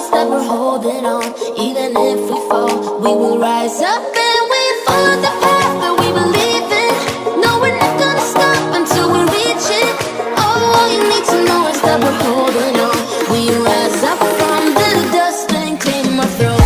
us that we're holding on. Even if we fall, we will rise up and we follow the path that we believe in. No, we're not gonna stop until we reach it. Oh, all you need to know is that we're holding on. We rise up from the dust and claim our throne.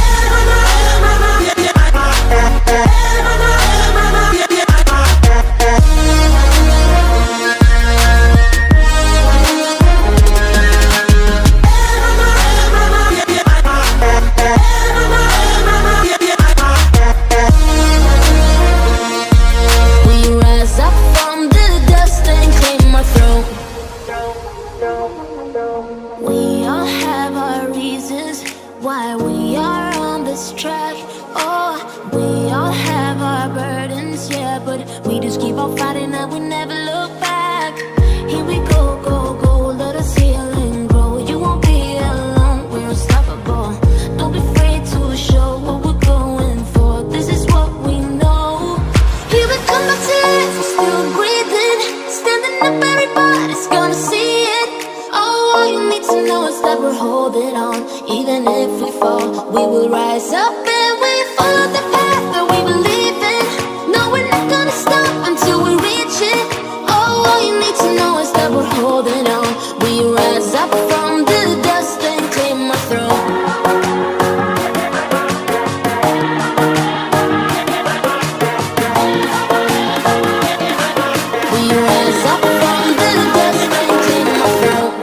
Why we are on this track. Oh, we all have our burdens, yeah, but we just keep on fighting and we never look back. Here we go, go, go, let us heal and grow. You won't be alone, we're unstoppable. Don't be afraid to show what we're going for. This is what we know. Here we come back to life, we're still breathing. Standing up, everybody's gonna see it. Oh, all you need to know is that we're holding on. Even if we fall, we will rise up and we follow the path that we believe in. No, we're not gonna stop until we reach it. Oh, all you need to know is that we're holding on. We rise up from the dust and claim our throne. We rise up from the dust and claim our throne.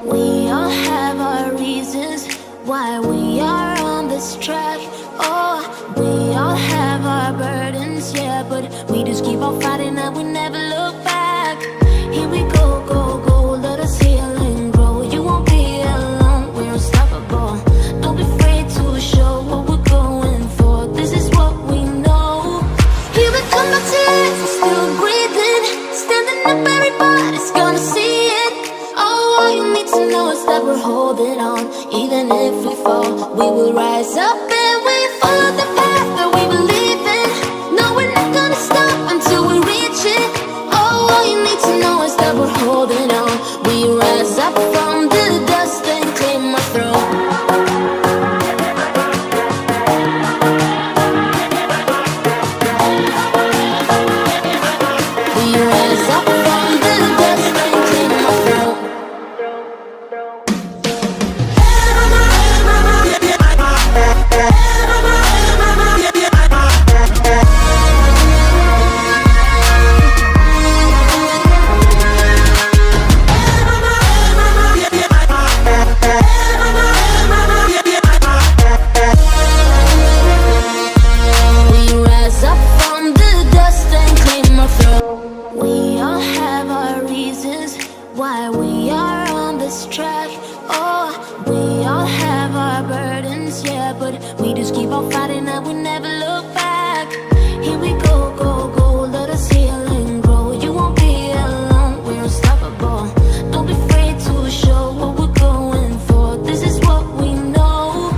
We all have our reasons why we are on this track. Oh, we all have our burdens, yeah, but we just keep on fighting and we never look back. Here we go, go, go, let us heal and grow. You won't be alone, we're unstoppable. Don't be afraid to show what we're going for. This is what we know. Here we come back to life, we're still breathing. Standing up, everybody's gonna see it. Oh, all you need to know is that we're holding on. Even if we fall, we will rise up and we follow the path that we believe in. No, we're not gonna stop until we reach it. Oh, all you need to know is that we're holding on. We rise up from the dust and claim our throne. We rise up from the dust and claim our throne. We all have our reasons why we are on this track. Oh, we all have our burdens, yeah, but we just keep on fighting and we never look back. Here we go, go, go, let us heal and grow. You won't be alone, we're unstoppable. Don't be afraid to show what we're going for. This is what we know.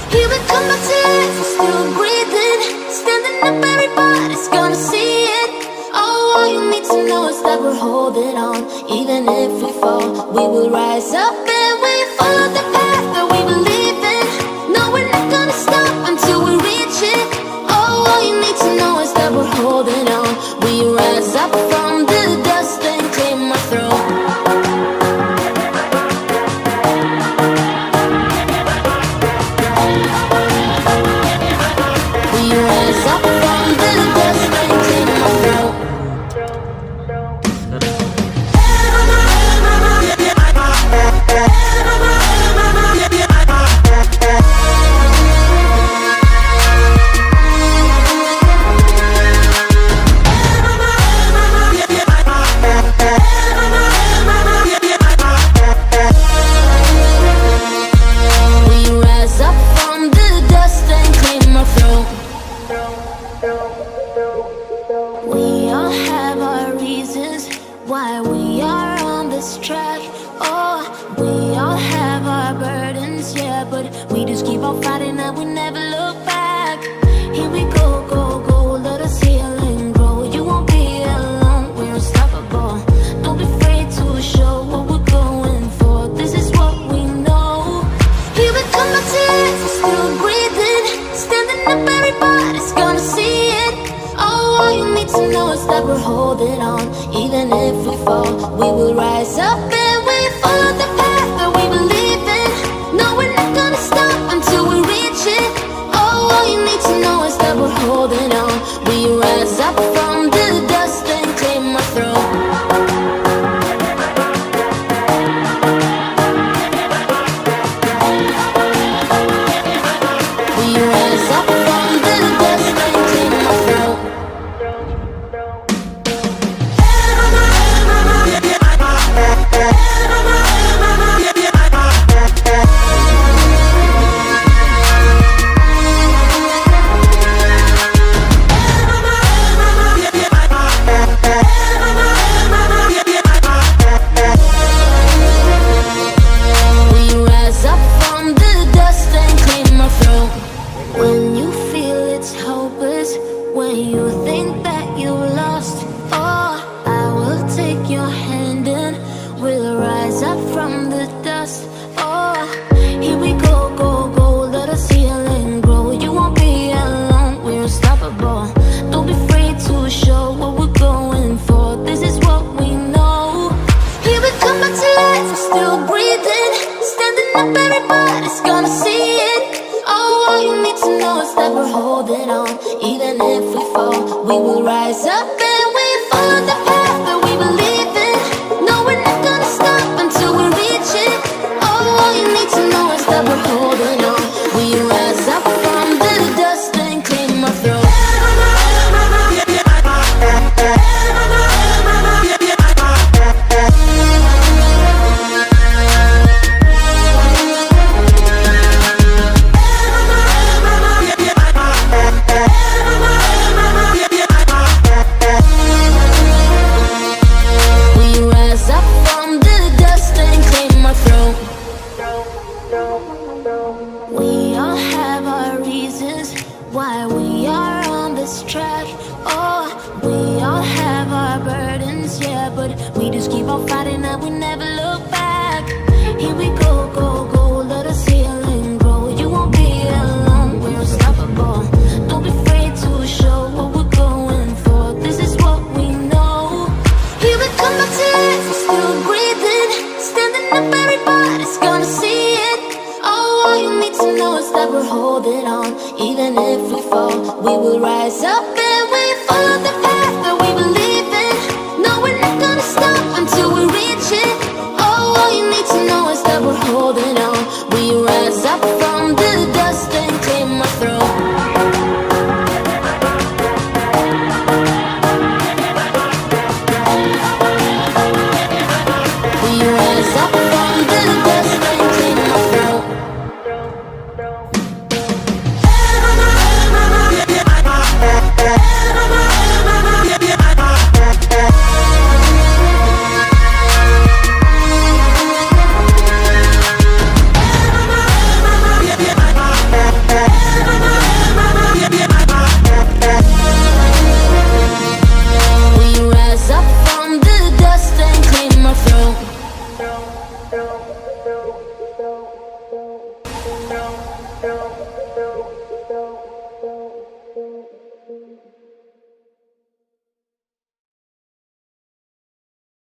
Here we come back to life, we're still breathing. Standing up, everybody's gonna see it. Oh, all you need to know is that we're holding on. Even if we fall, we will rise up and we follow the path that we believe in. No, we're not gonna stop until we reach it. Oh, all you need to know is that we're holding on. We rise up from the dust and claim our throne. We rise up from the dust and claim our throne. Yeah. we just keep on fighting and we never look back. Here we go, go, go, let us heal and grow. You won't be alone, we're unstoppable. Don't be afraid to show what we're going for. This is what we know. Here we come back to life, we're still breathing. Standing up, everybody's gonna see it. Oh, all you need to know is that we're holding on. Even if we fall, we will rise up and we follow the path that we believe in. No, we're not gonna stop until we reach it. Oh, all you need to know is that we're holding on. We rise up from the dust and claim our throne. We rise up from the dust and claim our throne. When you feel it's hopeless, when you think that you lost, oh, I will take your hand and we'll rise up from the dust. Oh, here we go, go, go, let us heal and grow. You won't be alone, we're unstoppable. Don't be afraid to show what we're going for. This is what we know. Here we come back to life, we're still breathing. Standing up, everybody's gonna see it. Oh, all you need to know is that we're holding on. Even if we fall, we will rise up and we follow the path that we believe in. No, we're not gonna stop until we reach it. Oh, all you need to know is that we're holding on. We rise up from the dust and claim our throne. We all have our reasons why we are on this track. Oh, we all have our burdens, yeah, but we just keep on fighting and we never look back. Here we go, go, go, let us heal and grow. You won't be alone, we're unstoppable. Don't be afraid to show what we're going for. This is what we know. Here we come back to life, we're still breathing. Standing up, everybody's gonna see it. Oh, all you need to know is that we're holding on. Even if we fall, we will rise up and we follow the path that we believe in. No, we're not gonna stop until we reach it. Oh, all you need to know is that we're holding on. We rise up from the dust and claim our throne. We rise up from the dust and claim our throne. We rise up from the dust and claim our throne.